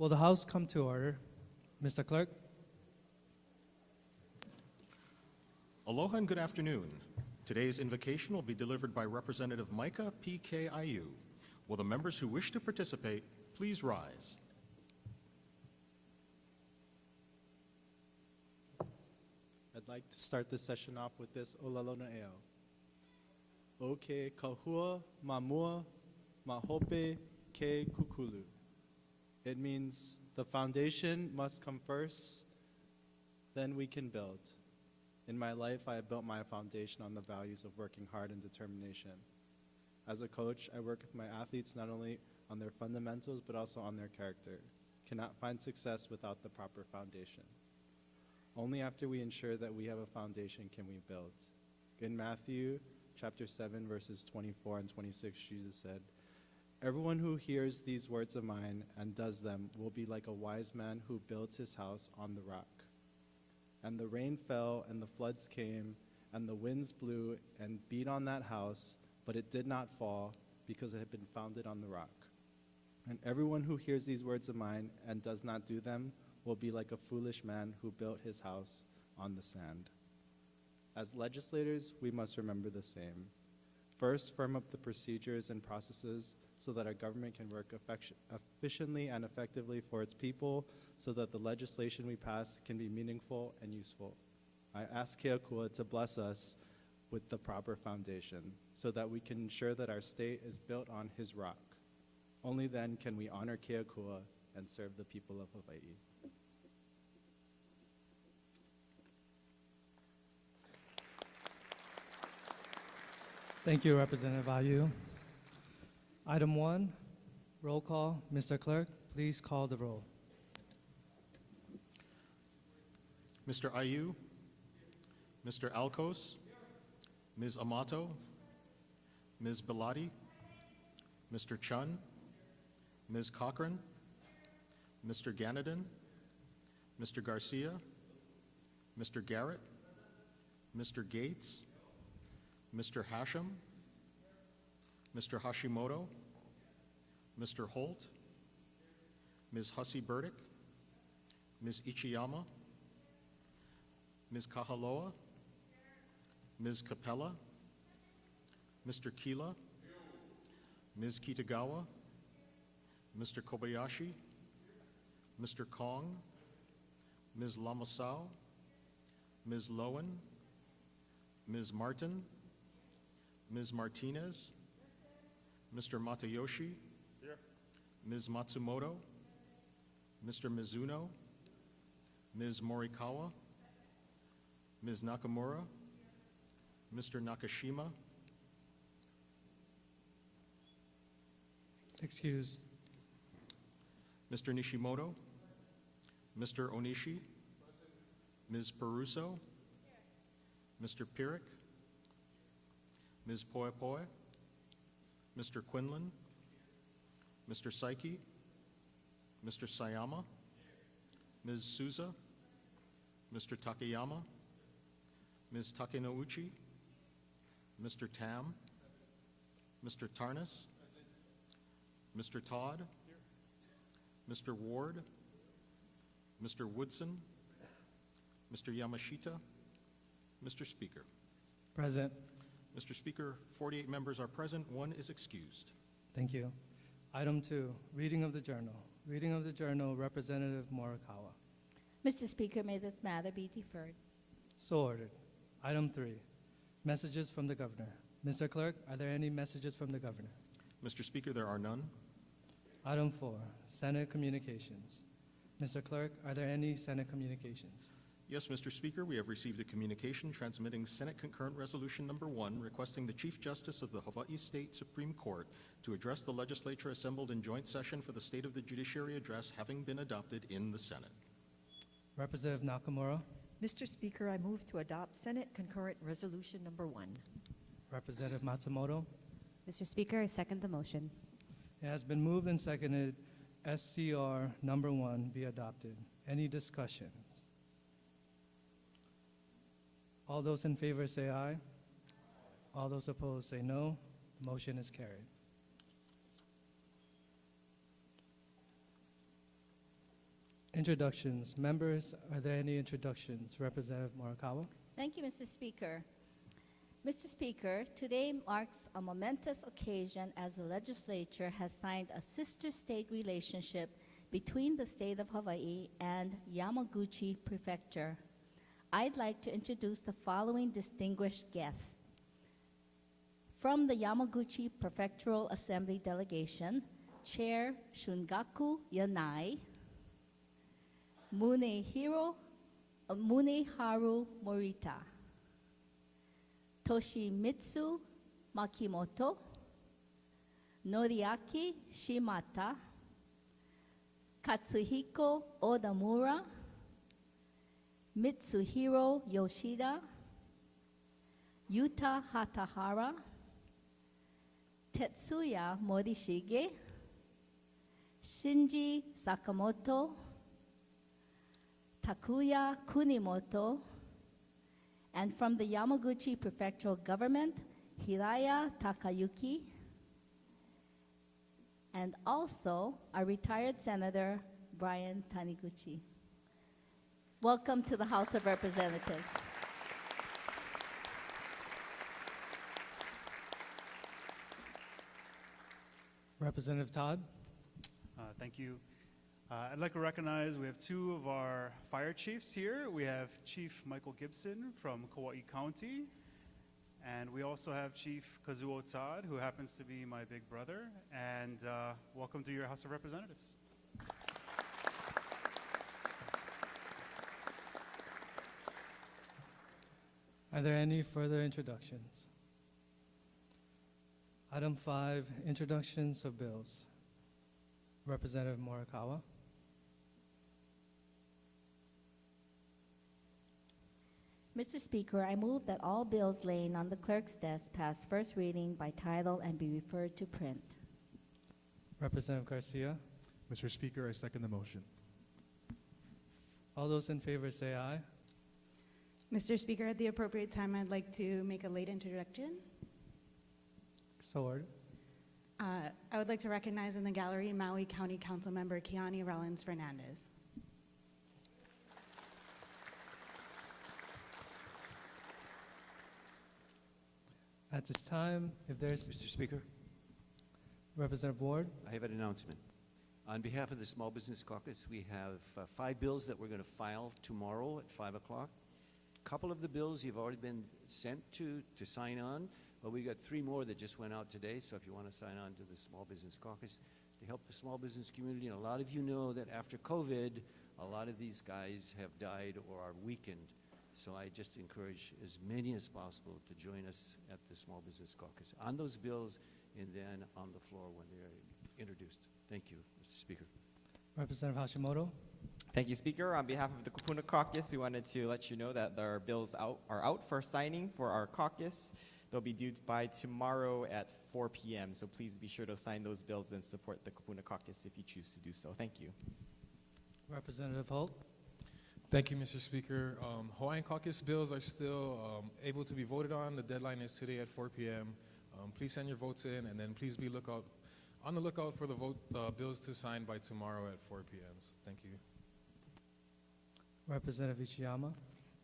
Will the House come to order? Mr. Clerk? Aloha and good afternoon. Today's invocation will be delivered by Representative Micah PKIU. Will the members who wish to participate please rise? I'd like to start this session off with this Olalona Eo. O ke kahua mamua mahope ke kukulu. It means the foundation must come first, then we can build. In my life, I have built my foundation on the values of working hard and determination. As a coach, I work with my athletes not only on their fundamentals, but also on their character. Cannot find success without the proper foundation. Only after we ensure that we have a foundation can we build. In Matthew chapter 7, verses 24 and 26, Jesus said, "Everyone who hears these words of mine and does them will be like a wise man who builds his house on the rock. And the rain fell, and the floods came, and the winds blew and beat on that house, but it did not fall because it had been founded on the rock. And everyone who hears these words of mine and does not do them will be like a foolish man who built his house on the sand." As legislators, we must remember the same. First, firm up the procedures and processes so that our government can work efficiently and effectively for its people, so that the legislation we pass can be meaningful and useful. I ask Keakua to bless us with the proper foundation so that we can ensure that our state is built on his rock. Only then can we honor Keakua and serve the people of Hawaii. Thank you, Representative Ayu. Item 1, roll call. Mr. Clerk, please call the roll. Mr. Ayu, Mr. Alcos, Ms. Amato, Ms. Bellotti, Mr. Chun, Ms. Cochran, Mr. Ganadin, Mr. Garcia, Mr. Garrett, Mr. Gates, Mr. Hashem, Mr. Hashimoto, Mr. Holt, Ms. Hussey Burdick, Ms. Ichiyama, Ms. Kahaloa, Ms. Capella, Mr. Kila, Ms. Kitagawa, Mr. Kobayashi, Mr. Kong, Ms. Lamasau, Ms. Lowen, Ms. Martin, Ms. Martinez, Mr. Matayoshi, Ms. Matsumoto, Mr. Mizuno, Ms. Morikawa, Ms. Nakamura, Mr. Nakashima, Excuse. Mr. Nishimoto, Mr. Onishi, Ms. Peruso, Mr. Pirik, Ms. Poepoe, Mr. Quinlan, Mr. Saiki, Mr. Sayama, Ms. Souza, Mr. Takayama, Ms. Takenouchi, Mr. Tam, Mr. Tarnas, Mr. Todd, Mr. Ward, Mr. Woodson, Mr. Yamashita, Mr. Speaker. Present. Mr. Speaker, 48 members are present, 1 is excused. Thank you. Item 2, reading of the journal. Reading of the journal, Representative Morikawa. Mr. Speaker, may this matter be deferred. So ordered. Item 3, messages from the governor. Mr. Clerk, are there any messages from the governor? Mr. Speaker, there are none. Item 4, Senate communications. Mr. Clerk, are there any Senate communications? Yes, Mr. Speaker, we have received a communication transmitting Senate Concurrent Resolution Number 1 requesting the Chief Justice of the Hawaii State Supreme Court to address the legislature assembled in joint session for the State of the Judiciary address having been adopted in the Senate. Representative Nakamura. Mr. Speaker, I move to adopt Senate Concurrent Resolution Number 1. Representative Matsumoto. Mr. Speaker, I second the motion. It has been moved and seconded SCR number 1 be adopted. Any discussions? All those in favor say aye. All those opposed say no. The motion is carried. Introductions. Members, are there any introductions? Representative Morikawa. Thank you, Mr. Speaker. Mr. Speaker, today marks a momentous occasion as the legislature has signed a sister state relationship between the state of Hawaii and Yamaguchi Prefecture. I'd like to introduce the following distinguished guests. From the Yamaguchi Prefectural Assembly Delegation, Chair Shungaku Yanai, Muneharu Morita, Toshimitsu Makimoto, Noriaki Shimata, Katsuhiko Odamura, Mitsuhiro Yoshida, Yuta Hatahara, Tetsuya Morishige, Shinji Sakamoto, Takuya Kunimoto, and from the Yamaguchi Prefectural Government, Hiraya Takayuki, and also our retired Senator, Brian Taniguchi. Welcome to the House of Representatives. Representative Todd. Thank you. I'd like to recognize we have two of our fire chiefs here. We have Chief Michael Gibson from Kauai County, and we also have Chief Kazuo Todd, who happens to be my big brother. And welcome to your House of Representatives. Are there any further introductions? Item 5, introductions of bills. Representative Morikawa. Mr. Speaker, I move that all bills laying on the clerk's desk pass first reading by title and be referred to print. Representative Garcia. Mr. Speaker, I second the motion. All those in favor say aye. Mr. Speaker, at the appropriate time, I'd like to make a late introduction. So ordered. I would like to recognize in the gallery Maui County Council Member Kiani Rollins Fernandez. At this time, if there's Mr. Speaker, Representative Ward. I have an announcement. On behalf of the Small Business Caucus, we have 5 bills that we're going to file tomorrow at 5 o'clock. A couple of the bills you've already been sent to sign on, but we got 3 more that just went out today, so if you want to sign on to the Small Business Caucus to help the small business community. And a lot of you know that after COVID, a lot of these guys have died or are weakened. So I just encourage as many as possible to join us at the Small Business Caucus on those bills and then on the floor when they're introduced. Thank you, Mr. Speaker. Representative Hashimoto. Thank you, Speaker. On behalf of the Kupuna Caucus, we wanted to let you know that our bills are out for signing for our caucus. They'll be due by tomorrow at 4 p.m., so please be sure to sign those bills and support the Kupuna Caucus if you choose to do so. Thank you. Representative Holt. Thank you, Mr. Speaker. Hawaiian Caucus bills are still able to be voted on. The deadline is today at 4 p.m. Please send your votes in, and then please be on the lookout for the bills to sign by tomorrow at 4 p.m. Thank you. Representative Ichiyama.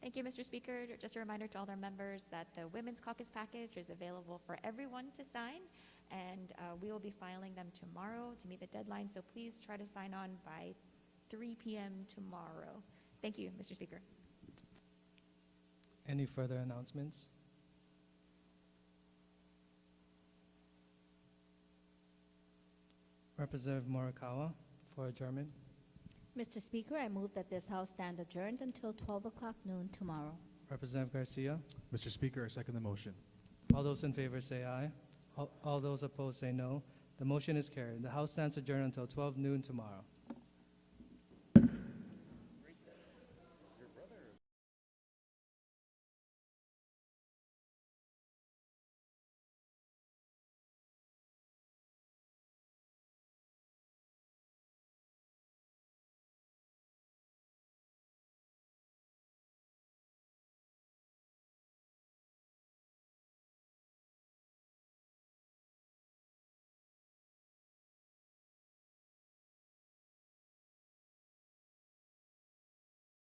Thank you, Mr. Speaker. Just a reminder to all our members that the Women's Caucus package is available for everyone to sign, and we will be filing them tomorrow to meet the deadline, so please try to sign on by 3 p.m. tomorrow. Thank you, Mr. Speaker. Any further announcements? Representative Morikawa for adjournment. Mr. Speaker, I move that this House stand adjourned until 12 o'clock noon tomorrow. Representative Garcia. Mr. Speaker, I second the motion. All those in favor say aye. All those opposed say no. The motion is carried. The House stands adjourned until 12 noon tomorrow.